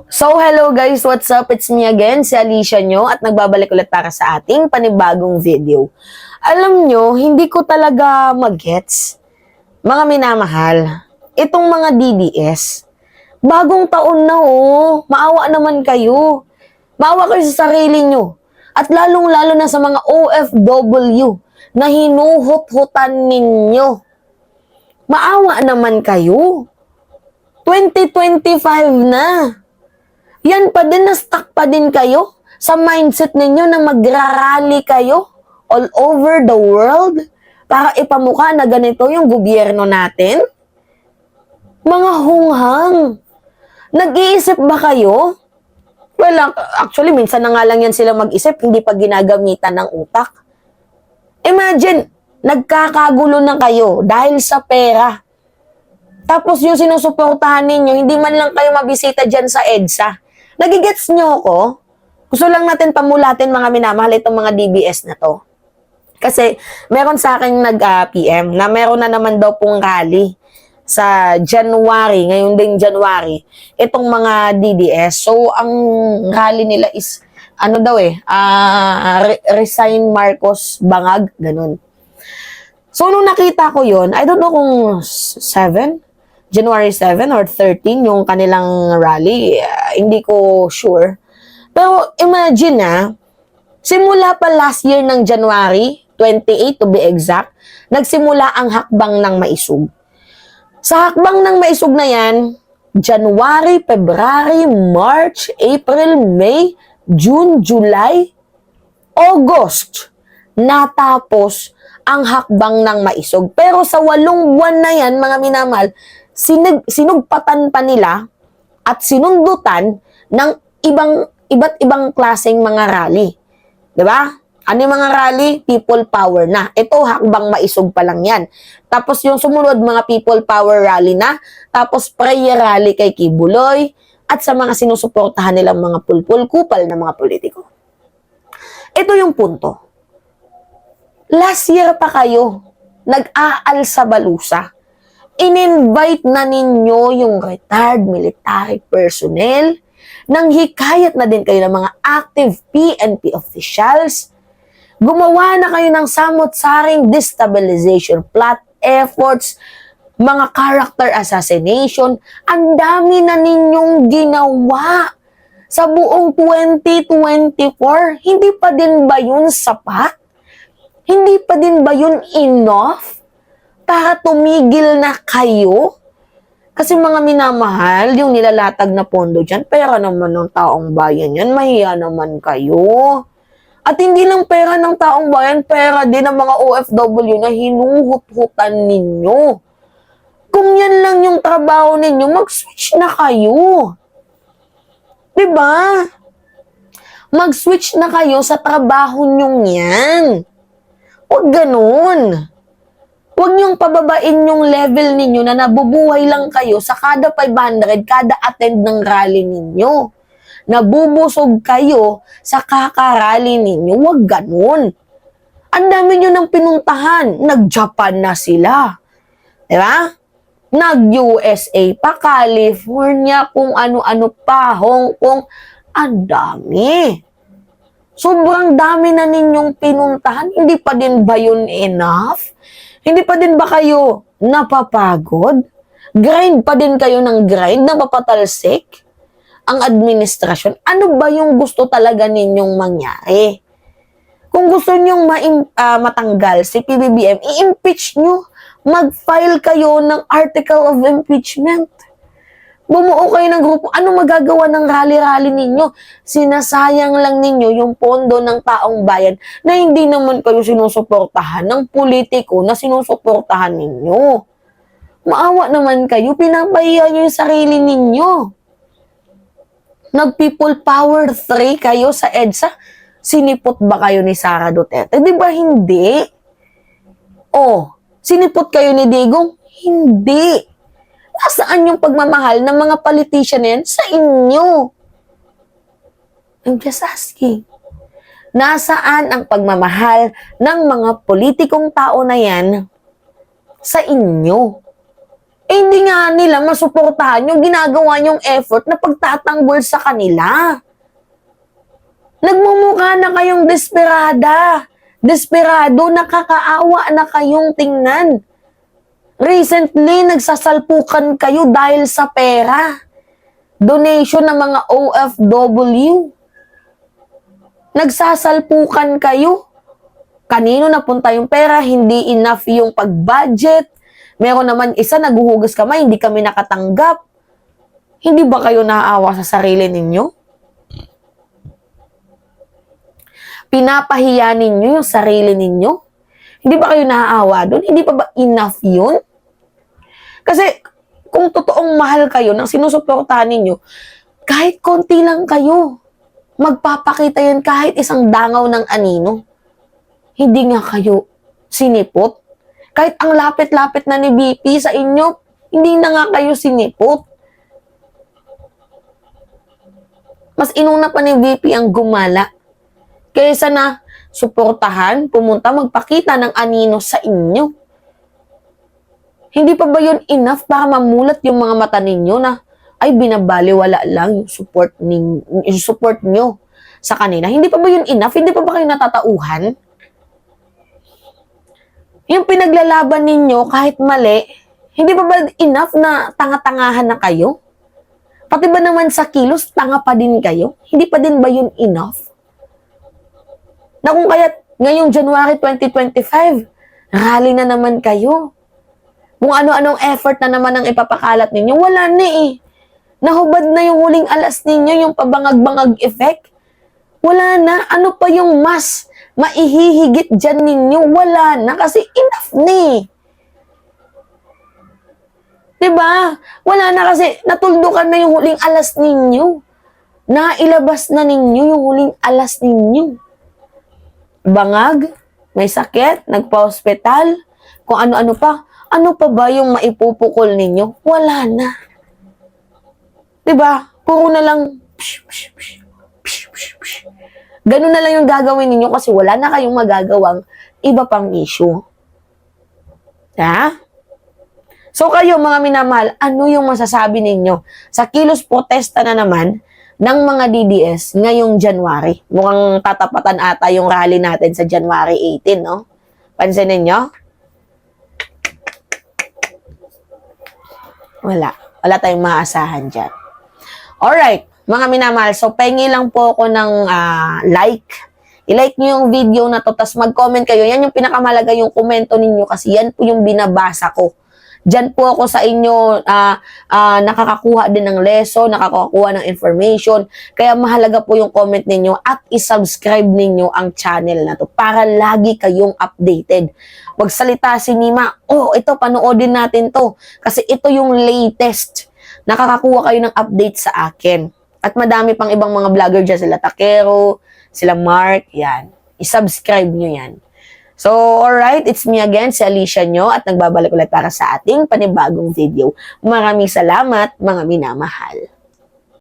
So, hello guys, what's up? It's me again, si Alicia nyo, at nagbabalik ulit para sa ating panibagong video. Alam nyo, hindi ko talaga magets, mga minamahal, itong mga DDS. Bagong taon na maawa naman kayo. Maawa kayo sa sarili nyo. At lalong-lalo na sa mga OFW na hinuhut-hutan ninyo. Maawa naman kayo. 2025 na. Yan pa din, na-stuck pa din kayo sa mindset ninyo na magrarally kayo all over the world para ipamukha na ganito yung gobyerno natin? Mga hunghang, nag-iisip ba kayo? Well, actually, minsan na nga lang yan sila mag-isip, hindi pa ginagamitan ng utak. Imagine, nagkakagulo na kayo dahil sa pera. Tapos yung sinusuportahan ninyo, hindi man lang kayo mabisita dyan sa EDSA. Nagigets nyo ko? Gusto lang natin pamulatin mga minamahal itong mga DBS na to. Kasi meron sa akin nag-PM na meron na naman daw pong rally sa January, ngayon ding January, itong mga DDS. So, ang rally nila is, Resign Marcos Bangag, ganun. So, nung nakita ko yon, I don't know kung January 7 or 13 yung kanilang rally, hindi ko sure. Pero imagine simula pa last year ng January 28 to be exact, nagsimula ang hakbang ng maisog. Sa hakbang ng maisog na yan, January, February, March, April, May, June, July, August, natapos ang hakbang ng maisog. Pero sa 8 buwan na yan, mga minamahal, sinugpatan pa nila at sinundutan ng iba't ibang klaseng mga rally. 'Di ba? Ano yung mga rally? People power na. Ito, hakbang maisog pa lang yan. Tapos yung sumunod, mga people power rally na. Tapos prayer rally kay Kibuloy at sa mga sinusuportahan nilang mga pulpul-kupal na mga politiko. Ito yung punto. Last year pa kayo nag-aal sa balusa. In-invite na ninyo yung retired military personnel, nang hikayat na din kayo ng mga active PNP officials, gumawa na kayo ng samot-saring destabilization plot efforts, mga character assassination, ang dami na ninyong ginawa sa buong 2024. Hindi pa din ba yun sapat? Hindi pa din ba yun enough para tumigil na kayo? Kasi mga minamahal, yung nilalatag na pondo dyan, pera naman ng taong bayan yan, mahiya naman kayo. At hindi lang pera ng taong bayan, pera din ng mga OFW na hinuhut-hutan ninyo. Kung yan lang yung trabaho ninyo, mag-switch na kayo. Diba? Mag-switch na kayo sa trabaho nyong yan. Huwag ganun. Huwag niyong pababain yung level ninyo na nabubuhay lang kayo sa kada 500, kada attend ng rally ninyo. Nabubusog kayo sa kakarally ninyo. Huwag ganun. Ang dami nyo nang pinuntahan. Nag-Japan na sila. Diba? Nag-USA pa, California, kung ano-ano pa, Hong Kong. Ang dami. Sobrang dami na ninyong pinuntahan. Hindi pa din ba yun enough? Hindi pa din ba kayo napapagod? Grind pa din kayo ng grind, napapatalsik ang administrasyon. Ano ba yung gusto talaga ninyong mangyari? Kung gusto nyong matanggal si PBBM, i-impeach nyo. Mag-file kayo ng article of impeachment. Bumuo kayo ng grupo. Ano magagawa ng rally-rally ninyo? Sinasayang lang ninyo yung pondo ng taong bayan na hindi naman kayo sinusuportahan ng politiko na sinusuportahan ninyo. Maawa naman kayo. Pinapahiya nyo yung sarili ninyo. Nag-people power 3 kayo sa EDSA. Sinipot ba kayo ni Sara Duterte? Di ba hindi? Sinipot kayo ni Digong? Hindi. Nasaan yung pagmamahal ng mga politician na yan? Sa inyo. I'm just asking. Nasaan ang pagmamahal ng mga politikong tao na yan sa inyo? hindi nga nila masuportahan yung ginagawa niyong effort na pagtatanggol sa kanila. Nagmumukha na kayong desperada. Desperado, nakakaawa na kayong tingnan. Recently, nagsasalpukan kayo dahil sa pera. Donation ng mga OFW. Nagsasalpukan kayo. Kanino napunta yung pera? Hindi enough yung pag-budget. Meron naman isa, naguhugas kamay, hindi kami nakatanggap. Hindi ba kayo naaawa sa sarili ninyo? Pinapahiya ninyo yung sarili ninyo? Hindi ba kayo naaawa doon? Hindi pa ba enough yun? Kasi kung totoong mahal kayo ng sinusuportahan ninyo, kahit konti lang kayo, magpapakita yan kahit isang dangaw ng anino. Hindi nga kayo sinipot. Kahit ang lapit-lapit na ni VP sa inyo, hindi na nga kayo sinipot. Mas inuna pa ni VP ang gumala. Kaysa na suportahan, pumunta, magpakita ng anino sa inyo. Hindi pa ba yun enough para mamulat yung mga mata ninyo na ay binabaliwala lang yung support nyo sa kanila? Hindi pa ba yun enough? Hindi pa ba kayo natatauhan? Yung pinaglalaban ninyo kahit mali, hindi pa ba enough na tanga-tangahan na kayo? Pati ba naman sa kilos, tanga pa din kayo? Hindi pa din ba yun enough? Na kung kaya ngayong January 2025, rally na naman kayo. Kung ano-anong effort na naman ang ipapakalat ninyo, wala na eh. Nahubad na yung huling alas ninyo, yung pabangag-bangag effect. Wala na. Ano pa yung mas maihihigit dyan ninyo? Wala na kasi enough ni. Diba? Wala na kasi natuldukan na yung huling alas ninyo. Nailabas na ninyo yung huling alas ninyo. Bangag, may sakit, nagpa-hospital, kung ano-ano pa. Ano pa ba yung maipupukol ninyo? Wala na. Diba? Puro na lang ganun na lang yung gagawin ninyo kasi wala na kayong magagawang iba pang issue. Ha? So kayo mga minamahal, ano yung masasabi ninyo sa kilos protesta na naman ng mga DDS ngayong January? Mukhang tatapatan ata yung rally natin sa January 18, no? Pansinin nyo? Wala. Wala tayong maasahan dyan. Alright, mga minamahal. So, pengi lang po ako ng like. I-like nyo yung video na to, tas mag-comment kayo. Yan yung pinakamalaga yung komento ninyo kasi yan po yung binabasa ko. Diyan po ako sa inyo nakakakuha din ng lesson, nakakakuha ng information. Kaya mahalaga po yung comment ninyo at isubscribe ninyo ang channel na to para lagi kayong updated. Wag salita si Nima, oh ito panoodin natin to kasi ito yung latest. Nakakakuha kayo ng update sa akin. At madami pang ibang mga vlogger dyan, sila Takero, sila Mark, yan. I-subscribe nyo yan. So, alright, it's me again, si Alicia nyo, at nagbabalik ulit para sa ating panibagong video. Maraming salamat, mga minamahal.